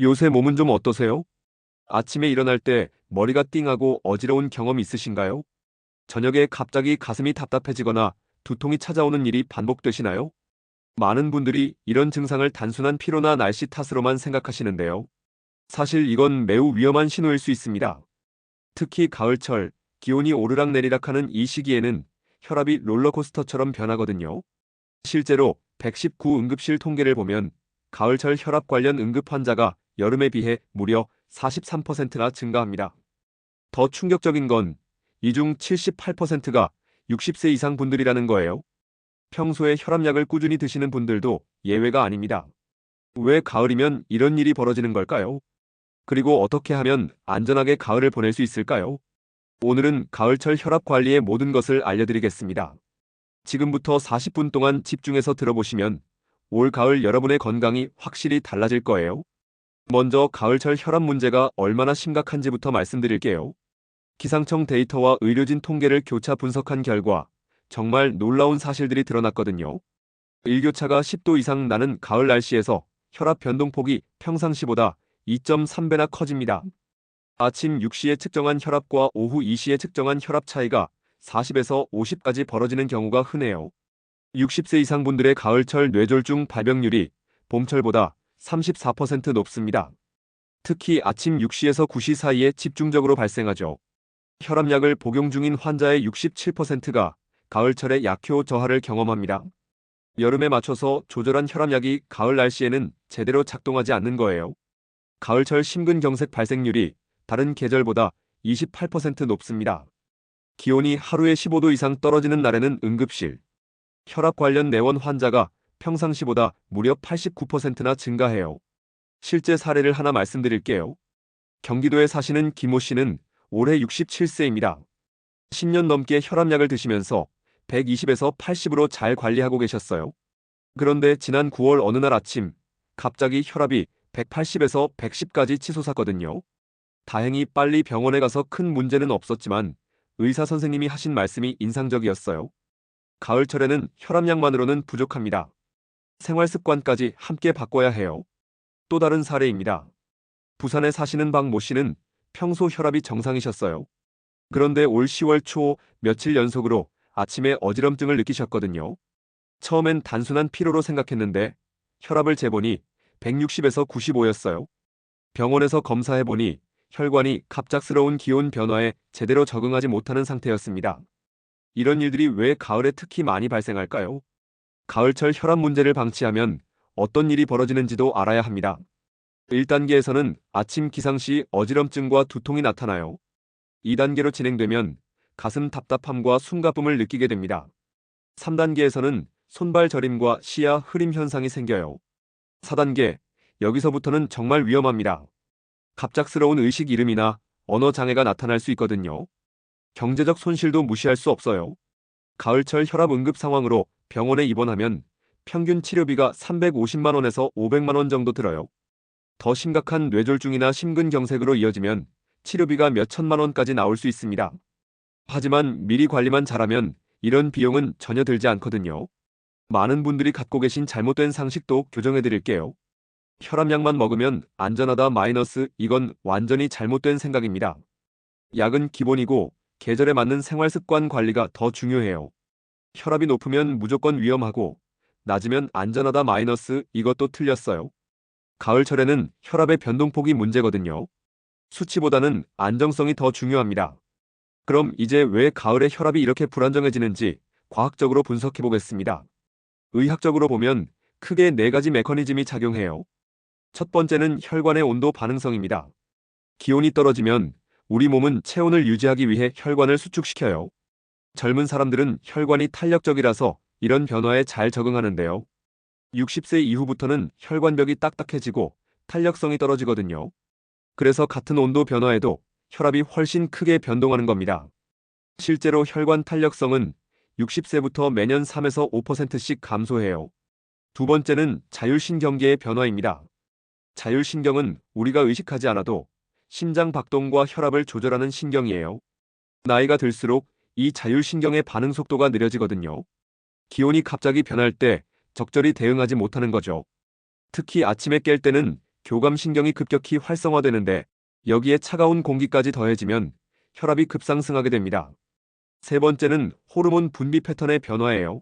요새 몸은 좀 어떠세요? 아침에 일어날 때 머리가 띵하고 어지러운 경험 있으신가요? 저녁에 갑자기 가슴이 답답해지거나 두통이 찾아오는 일이 반복되시나요? 많은 분들이 이런 증상을 단순한 피로나 날씨 탓으로만 생각하시는데요. 사실 이건 매우 위험한 신호일 수 있습니다. 특히 가을철, 기온이 오르락내리락하는 이 시기에는 혈압이 롤러코스터처럼 변하거든요. 실제로 119 응급실 통계를 보면 가을철 혈압 관련 응급 환자가 여름에 비해 무려 43%나 증가합니다. 더 충격적인 건 이 중 78%가 60세 이상 분들이라는 거예요. 평소에 혈압약을 꾸준히 드시는 분들도 예외가 아닙니다. 왜 가을이면 이런 일이 벌어지는 걸까요? 그리고 어떻게 하면 안전하게 가을을 보낼 수 있을까요? 오늘은 가을철 혈압 관리의 모든 것을 알려드리겠습니다. 지금부터 40분 동안 집중해서 들어보시면 올 가을 여러분의 건강이 확실히 달라질 거예요. 먼저 가을철 혈압 문제가 얼마나 심각한지부터 말씀드릴게요. 기상청 데이터와 의료진 통계를 교차 분석한 결과 정말 놀라운 사실들이 드러났거든요. 일교차가 10도 이상 나는 가을 날씨에서 혈압 변동폭이 평상시보다 2.3배나 커집니다. 아침 6시에 측정한 혈압과 오후 2시에 측정한 혈압 차이가 40에서 50까지 벌어지는 경우가 흔해요. 60세 이상 분들의 가을철 뇌졸중 발병률이 봄철보다 34% 높습니다. 특히 아침 6시에서 9시 사이에 집중적으로 발생하죠. 혈압약을 복용 중인 환자의 67%가 가을철에 약효 저하를 경험합니다. 여름에 맞춰서 조절한 혈압약이 가을 날씨에는 제대로 작동하지 않는 거예요. 가을철 심근경색 발생률이 다른 계절보다 28% 높습니다. 기온이 하루에 15도 이상 떨어지는 날에는 응급실, 혈압 관련 내원 환자가 평상시보다 무려 89%나 증가해요. 실제 사례를 하나 말씀드릴게요. 경기도에 사시는 김모 씨는 올해 67세입니다. 10년 넘게 혈압약을 드시면서 120에서 80으로 잘 관리하고 계셨어요. 그런데 지난 9월 어느 날 아침 갑자기 혈압이 180에서 110까지 치솟았거든요. 다행히 빨리 병원에 가서 큰 문제는 없었지만 의사 선생님이 하신 말씀이 인상적이었어요. 가을철에는 혈압약만으로는 부족합니다. 생활 습관까지 함께 바꿔야 해요. 또 다른 사례입니다. 부산에 사시는 박모 씨는 평소 혈압이 정상이셨어요. 그런데 올 10월 초 며칠 연속으로 아침에 어지럼증을 느끼셨거든요. 처음엔 단순한 피로로 생각했는데 혈압을 재보니 160에서 95였어요. 병원에서 검사해보니 혈관이 갑작스러운 기온 변화에 제대로 적응하지 못하는 상태였습니다. 이런 일들이 왜 가을에 특히 많이 발생할까요? 가을철 혈압 문제를 방치하면 어떤 일이 벌어지는지도 알아야 합니다. 1단계에서는 아침 기상 시 어지럼증과 두통이 나타나요. 2단계로 진행되면 가슴 답답함과 숨가쁨을 느끼게 됩니다. 3단계에서는 손발 저림과 시야 흐림 현상이 생겨요. 4단계, 여기서부터는 정말 위험합니다. 갑작스러운 의식 잃음이나 언어 장애가 나타날 수 있거든요. 경제적 손실도 무시할 수 없어요. 가을철 혈압 응급 상황으로 병원에 입원하면 평균 치료비가 350만 원에서 500만 원 정도 들어요. 더 심각한 뇌졸중이나 심근경색으로 이어지면 치료비가 몇 천만 원까지 나올 수 있습니다. 하지만 미리 관리만 잘하면 이런 비용은 전혀 들지 않거든요. 많은 분들이 갖고 계신 잘못된 상식도 교정해 드릴게요. 혈압약만 먹으면 안전하다 마이너스 이건 완전히 잘못된 생각입니다. 약은 기본이고 계절에 맞는 생활습관 관리가 더 중요해요. 혈압이 높으면 무조건 위험하고 낮으면 안전하다 마이너스 이것도 틀렸어요. 가을철에는 혈압의 변동폭이 문제거든요. 수치보다는 안정성이 더 중요합니다. 그럼 이제 왜 가을에 혈압이 이렇게 불안정해지는지 과학적으로 분석해 보겠습니다. 의학적으로 보면 크게 네 가지 메커니즘이 작용해요. 첫 번째는 혈관의 온도 반응성입니다. 기온이 떨어지면 우리 몸은 체온을 유지하기 위해 혈관을 수축시켜요. 젊은 사람들은 혈관이 탄력적이라서 이런 변화에 잘 적응하는데요. 60세 이후부터는 혈관벽이 딱딱해지고 탄력성이 떨어지거든요. 그래서 같은 온도 변화에도 혈압이 훨씬 크게 변동하는 겁니다. 실제로 혈관 탄력성은 60세부터 매년 3에서 5%씩 감소해요. 두 번째는 자율신경계의 변화입니다. 자율신경은 우리가 의식하지 않아도 심장 박동과 혈압을 조절하는 신경이에요. 나이가 들수록 이 자율신경의 반응 속도가 느려지거든요. 기온이 갑자기 변할 때 적절히 대응하지 못하는 거죠. 특히 아침에 깰 때는 교감신경이 급격히 활성화되는데 여기에 차가운 공기까지 더해지면 혈압이 급상승하게 됩니다. 세 번째는 호르몬 분비 패턴의 변화예요.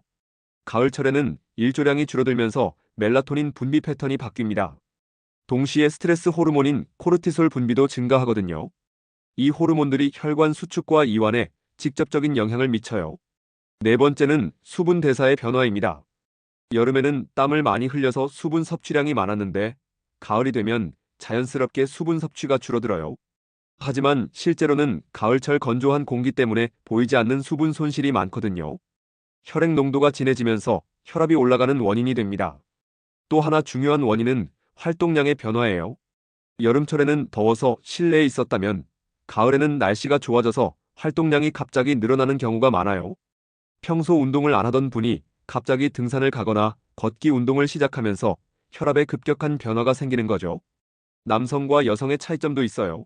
가을철에는 일조량이 줄어들면서 멜라토닌 분비 패턴이 바뀝니다. 동시에 스트레스 호르몬인 코르티솔 분비도 증가하거든요. 이 호르몬들이 혈관 수축과 이완에 직접적인 영향을 미쳐요. 네 번째는 수분 대사의 변화입니다. 여름에는 땀을 많이 흘려서 수분 섭취량이 많았는데 가을이 되면 자연스럽게 수분 섭취가 줄어들어요. 하지만 실제로는 가을철 건조한 공기 때문에 보이지 않는 수분 손실이 많거든요. 혈액 농도가 진해지면서 혈압이 올라가는 원인이 됩니다. 또 하나 중요한 원인은 활동량의 변화예요. 여름철에는 더워서 실내에 있었다면 가을에는 날씨가 좋아져서 활동량이 갑자기 늘어나는 경우가 많아요. 평소 운동을 안 하던 분이 갑자기 등산을 가거나 걷기 운동을 시작하면서 혈압에 급격한 변화가 생기는 거죠. 남성과 여성의 차이점도 있어요.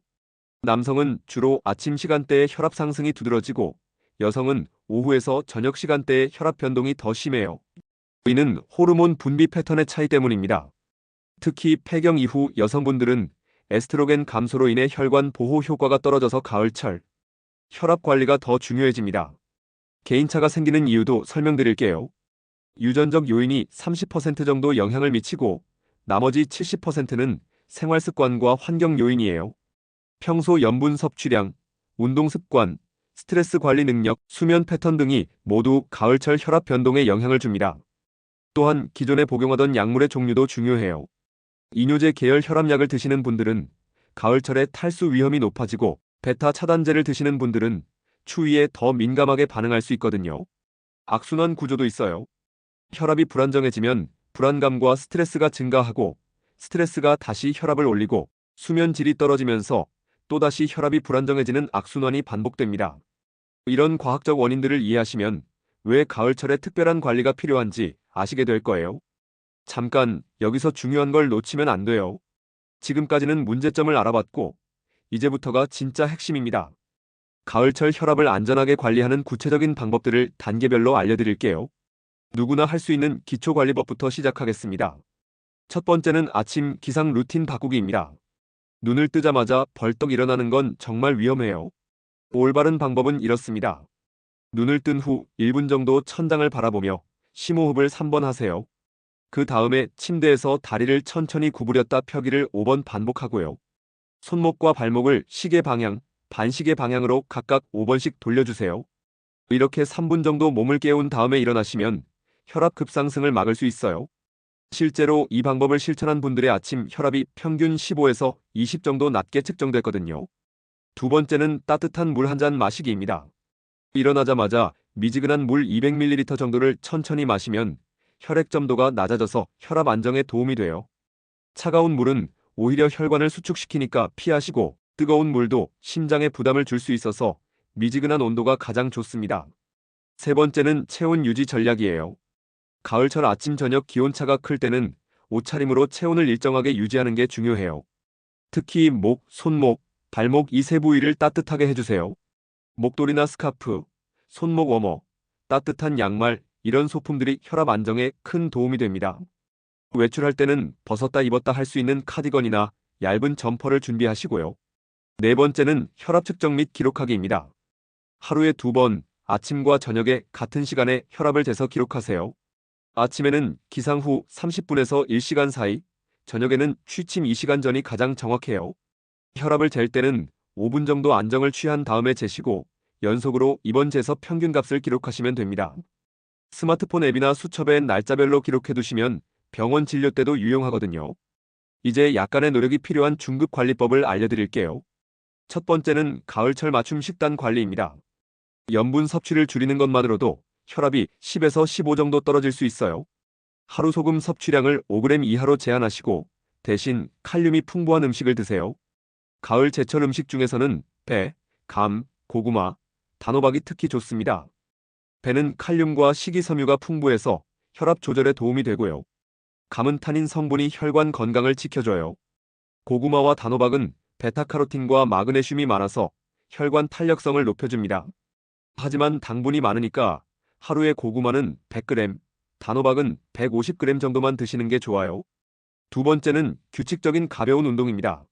남성은 주로 아침 시간대에 혈압 상승이 두드러지고 여성은 오후에서 저녁 시간대에 혈압 변동이 더 심해요. 이는 호르몬 분비 패턴의 차이 때문입니다. 특히 폐경 이후 여성분들은 에스트로겐 감소로 인해 혈관 보호 효과가 떨어져서 가을철 혈압 관리가 더 중요해집니다. 개인차가 생기는 이유도 설명드릴게요. 유전적 요인이 30% 정도 영향을 미치고 나머지 70%는 생활 습관과 환경 요인이에요. 평소 염분 섭취량, 운동 습관, 스트레스 관리 능력, 수면 패턴 등이 모두 가을철 혈압 변동에 영향을 줍니다. 또한 기존에 복용하던 약물의 종류도 중요해요. 이뇨제 계열 혈압약을 드시는 분들은 가을철에 탈수 위험이 높아지고 베타 차단제를 드시는 분들은 추위에 더 민감하게 반응할 수 있거든요. 악순환 구조도 있어요. 혈압이 불안정해지면 불안감과 스트레스가 증가하고 스트레스가 다시 혈압을 올리고 수면 질이 떨어지면서 또다시 혈압이 불안정해지는 악순환이 반복됩니다. 이런 과학적 원인들을 이해하시면 왜 가을철에 특별한 관리가 필요한지 아시게 될 거예요. 잠깐 여기서 중요한 걸 놓치면 안 돼요. 지금까지는 문제점을 알아봤고 이제부터가 진짜 핵심입니다. 가을철 혈압을 안전하게 관리하는 구체적인 방법들을 단계별로 알려드릴게요. 누구나 할 수 있는 기초관리법부터 시작하겠습니다. 첫 번째는 아침 기상 루틴 바꾸기입니다. 눈을 뜨자마자 벌떡 일어나는 건 정말 위험해요. 올바른 방법은 이렇습니다. 눈을 뜬 후 1분 정도 천장을 바라보며 심호흡을 3번 하세요. 그 다음에 침대에서 다리를 천천히 구부렸다 펴기를 5번 반복하고요. 손목과 발목을 시계 방향, 반시계 방향으로 각각 5번씩 돌려주세요. 이렇게 3분 정도 몸을 깨운 다음에 일어나시면 혈압 급상승을 막을 수 있어요. 실제로 이 방법을 실천한 분들의 아침 혈압이 평균 15에서 20 정도 낮게 측정됐거든요. 두 번째는 따뜻한 물 한 잔 마시기입니다. 일어나자마자 미지근한 물 200ml 정도를 천천히 마시면 혈액 점도가 낮아져서 혈압 안정에 도움이 돼요. 차가운 물은 오히려 혈관을 수축시키니까 피하시고 뜨거운 물도 심장에 부담을 줄 수 있어서 미지근한 온도가 가장 좋습니다. 세 번째는 체온 유지 전략이에요. 가을철 아침 저녁 기온차가 클 때는 옷차림으로 체온을 일정하게 유지하는 게 중요해요. 특히 목, 손목, 발목 이 세 부위를 따뜻하게 해주세요. 목도리나 스카프, 손목 워머, 따뜻한 양말 이런 소품들이 혈압 안정에 큰 도움이 됩니다. 외출할 때는 벗었다 입었다 할 수 있는 카디건이나 얇은 점퍼를 준비하시고요. 네 번째는 혈압 측정 및 기록하기입니다. 하루에 2번, 아침과 저녁에 같은 시간에 혈압을 재서 기록하세요. 아침에는 기상 후 30분에서 1시간 사이, 저녁에는 취침 2시간 전이 가장 정확해요. 혈압을 잴 때는 5분 정도 안정을 취한 다음에 재시고 연속으로 이번 재서 평균값을 기록하시면 됩니다. 스마트폰 앱이나 수첩엔 날짜별로 기록해두시면 병원 진료 때도 유용하거든요. 이제 약간의 노력이 필요한 중급관리법을 알려드릴게요. 첫 번째는 가을철 맞춤 식단 관리입니다. 염분 섭취를 줄이는 것만으로도 혈압이 10에서 15 정도 떨어질 수 있어요. 하루 소금 섭취량을 5g 이하로 제한하시고 대신 칼륨이 풍부한 음식을 드세요. 가을 제철 음식 중에서는 배, 감, 고구마, 단호박이 특히 좋습니다. 배는 칼륨과 식이섬유가 풍부해서 혈압 조절에 도움이 되고요. 감은 타닌 성분이 혈관 건강을 지켜줘요. 고구마와 단호박은 베타카로틴과 마그네슘이 많아서 혈관 탄력성을 높여줍니다. 하지만 당분이 많으니까 하루에 고구마는 100g, 단호박은 150g 정도만 드시는 게 좋아요. 두 번째는 규칙적인 가벼운 운동입니다.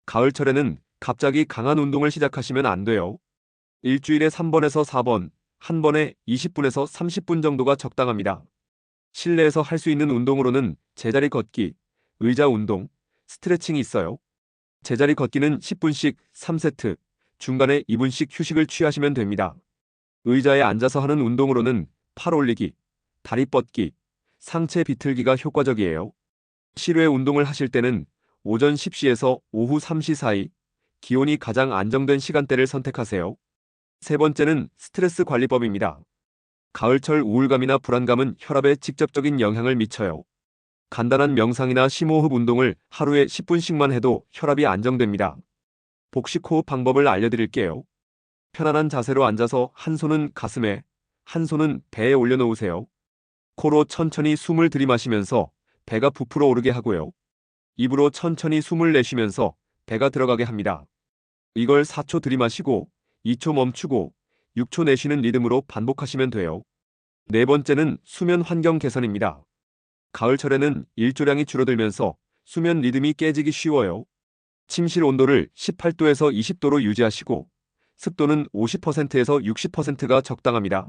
가을철에는 갑자기 강한 운동을 시작하시면 안 돼요. 일주일에 3번에서 4번, 한 번에 20분에서 30분 정도가 적당합니다. 실내에서 할 수 있는 운동으로는 제자리 걷기, 의자 운동, 스트레칭이 있어요. 제자리 걷기는 10분씩 3세트, 중간에 2분씩 휴식을 취하시면 됩니다. 의자에 앉아서 하는 운동으로는 팔 올리기, 다리 뻗기, 상체 비틀기가 효과적이에요. 실외 운동을 하실 때는 오전 10시에서 오후 3시 사이, 기온이 가장 안정된 시간대를 선택하세요. 세 번째는 스트레스 관리법입니다. 가을철 우울감이나 불안감은 혈압에 직접적인 영향을 미쳐요. 간단한 명상이나 심호흡 운동을 하루에 10분씩만 해도 혈압이 안정됩니다. 복식 호흡 방법을 알려드릴게요. 편안한 자세로 앉아서 한 손은 가슴에, 한 손은 배에 올려놓으세요. 코로 천천히 숨을 들이마시면서 배가 부풀어 오르게 하고요. 입으로 천천히 숨을 내쉬면서 배가 들어가게 합니다. 이걸 4초 들이마시고 2초 멈추고 6초 내쉬는 리듬으로 반복하시면 돼요. 네 번째는 수면 환경 개선입니다. 가을철에는 일조량이 줄어들면서 수면 리듬이 깨지기 쉬워요. 침실 온도를 18도에서 20도로 유지하시고 습도는 50%에서 60%가 적당합니다.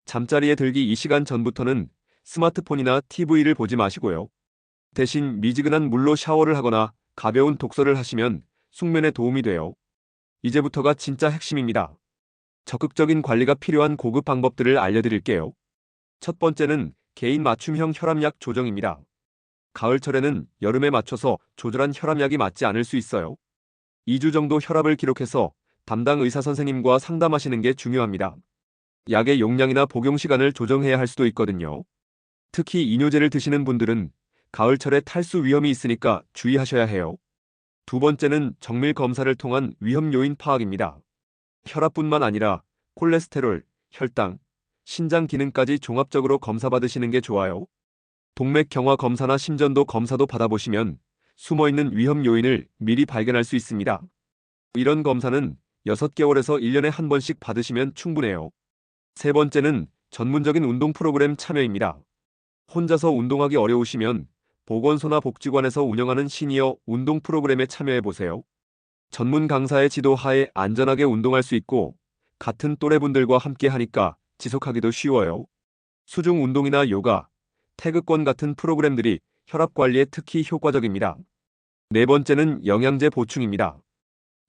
잠자리에 들기 2시간 전부터는 스마트폰이나 TV를 보지 마시고요. 대신 미지근한 물로 샤워를 하거나 가벼운 독서를 하시면 숙면에 도움이 돼요. 이제부터가 진짜 핵심입니다. 적극적인 관리가 필요한 고급 방법들을 알려드릴게요. 첫 번째는 개인 맞춤형 혈압약 조정입니다. 가을철에는 여름에 맞춰서 조절한 혈압약이 맞지 않을 수 있어요. 2주 정도 혈압을 기록해서 담당 의사 선생님과 상담하시는 게 중요합니다. 약의 용량이나 복용 시간을 조정해야 할 수도 있거든요. 특히 이뇨제를 드시는 분들은 가을철에 탈수 위험이 있으니까 주의하셔야 해요. 두 번째는 정밀 검사를 통한 위험 요인 파악입니다. 혈압뿐만 아니라 콜레스테롤, 혈당, 신장 기능까지 종합적으로 검사받으시는 게 좋아요. 동맥 경화 검사나 심전도 검사도 받아보시면 숨어있는 위험 요인을 미리 발견할 수 있습니다. 이런 검사는 6개월에서 1년에 한 번씩 받으시면 충분해요. 세 번째는 전문적인 운동 프로그램 참여입니다. 혼자서 운동하기 어려우시면 보건소나 복지관에서 운영하는 시니어 운동 프로그램에 참여해보세요. 전문 강사의 지도 하에 안전하게 운동할 수 있고 같은 또래분들과 함께 하니까 지속하기도 쉬워요. 수중 운동이나 요가, 태극권 같은 프로그램들이 혈압 관리에 특히 효과적입니다. 네 번째는 영양제 보충입니다.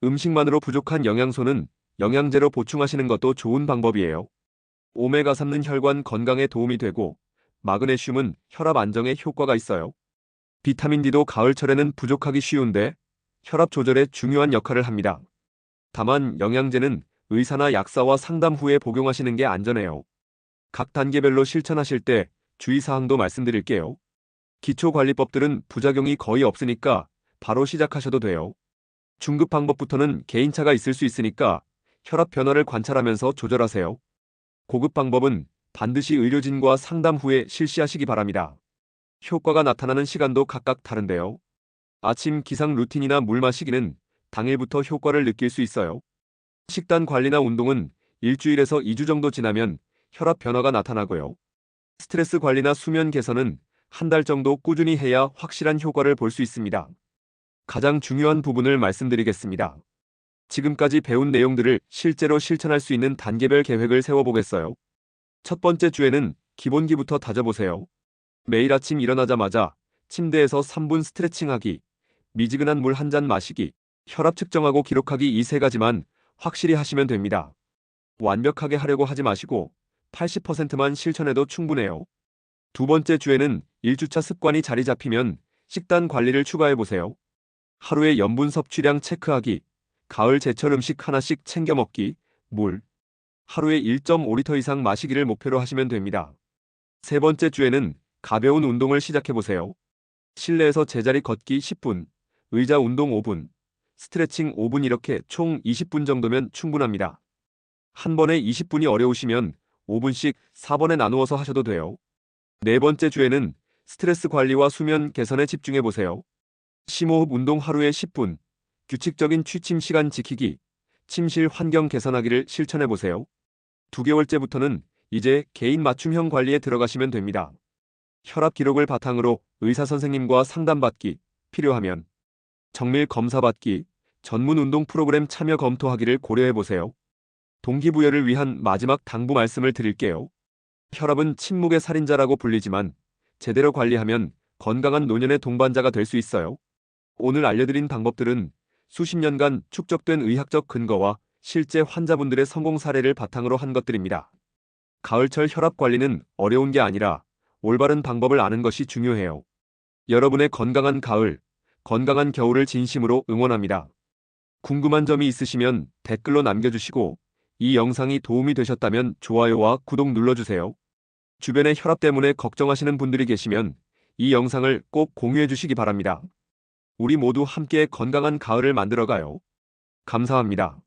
음식만으로 부족한 영양소는 영양제로 보충하시는 것도 좋은 방법이에요. 오메가3는 혈관 건강에 도움이 되고 마그네슘은 혈압 안정에 효과가 있어요. 비타민 D도 가을철에는 부족하기 쉬운데 혈압 조절에 중요한 역할을 합니다. 다만 영양제는 의사나 약사와 상담 후에 복용하시는 게 안전해요. 각 단계별로 실천하실 때 주의사항도 말씀드릴게요. 기초관리법들은 부작용이 거의 없으니까 바로 시작하셔도 돼요. 중급 방법부터는 개인차가 있을 수 있으니까 혈압 변화를 관찰하면서 조절하세요. 고급 방법은 반드시 의료진과 상담 후에 실시하시기 바랍니다. 효과가 나타나는 시간도 각각 다른데요. 아침 기상 루틴이나 물 마시기는 당일부터 효과를 느낄 수 있어요. 식단 관리나 운동은 일주일에서 2주 정도 지나면 혈압 변화가 나타나고요. 스트레스 관리나 수면 개선은 한 달 정도 꾸준히 해야 확실한 효과를 볼 수 있습니다. 가장 중요한 부분을 말씀드리겠습니다. 지금까지 배운 내용들을 실제로 실천할 수 있는 단계별 계획을 세워보겠어요. 첫 번째 주에는 기본기부터 다져보세요. 매일 아침 일어나자마자 침대에서 3분 스트레칭하기, 미지근한 물 한 잔 마시기, 혈압 측정하고 기록하기 이 세 가지만 확실히 하시면 됩니다. 완벽하게 하려고 하지 마시고 80%만 실천해도 충분해요. 두 번째 주에는 1주차 습관이 자리 잡히면 식단 관리를 추가해보세요. 하루의 염분 섭취량 체크하기, 가을 제철 음식 하나씩 챙겨 먹기, 물, 하루에 1.5리터 이상 마시기를 목표로 하시면 됩니다. 세 번째 주에는 가벼운 운동을 시작해보세요. 실내에서 제자리 걷기 10분, 의자 운동 5분, 스트레칭 5분 이렇게 총 20분 정도면 충분합니다. 한 번에 20분이 어려우시면 5분씩 4번에 나누어서 하셔도 돼요. 네 번째 주에는 스트레스 관리와 수면 개선에 집중해보세요. 심호흡 운동 하루에 10분, 규칙적인 취침 시간 지키기, 침실 환경 개선하기를 실천해보세요. 2개월째부터는 이제 개인 맞춤형 관리에 들어가시면 됩니다. 혈압 기록을 바탕으로 의사 선생님과 상담받기, 필요하면 정밀 검사받기, 전문 운동 프로그램 참여 검토하기를 고려해보세요. 동기부여를 위한 마지막 당부 말씀을 드릴게요. 혈압은 침묵의 살인자라고 불리지만 제대로 관리하면 건강한 노년의 동반자가 될 수 있어요. 오늘 알려드린 방법들은 수십 년간 축적된 의학적 근거와 실제 환자분들의 성공 사례를 바탕으로 한 것들입니다. 가을철 혈압 관리는 어려운 게 아니라 올바른 방법을 아는 것이 중요해요. 여러분의 건강한 가을, 건강한 겨울을 진심으로 응원합니다. 궁금한 점이 있으시면 댓글로 남겨주시고 이 영상이 도움이 되셨다면 좋아요와 구독 눌러주세요. 주변에 혈압 때문에 걱정하시는 분들이 계시면 이 영상을 꼭 공유해 주시기 바랍니다. 우리 모두 함께 건강한 가을을 만들어가요. 감사합니다.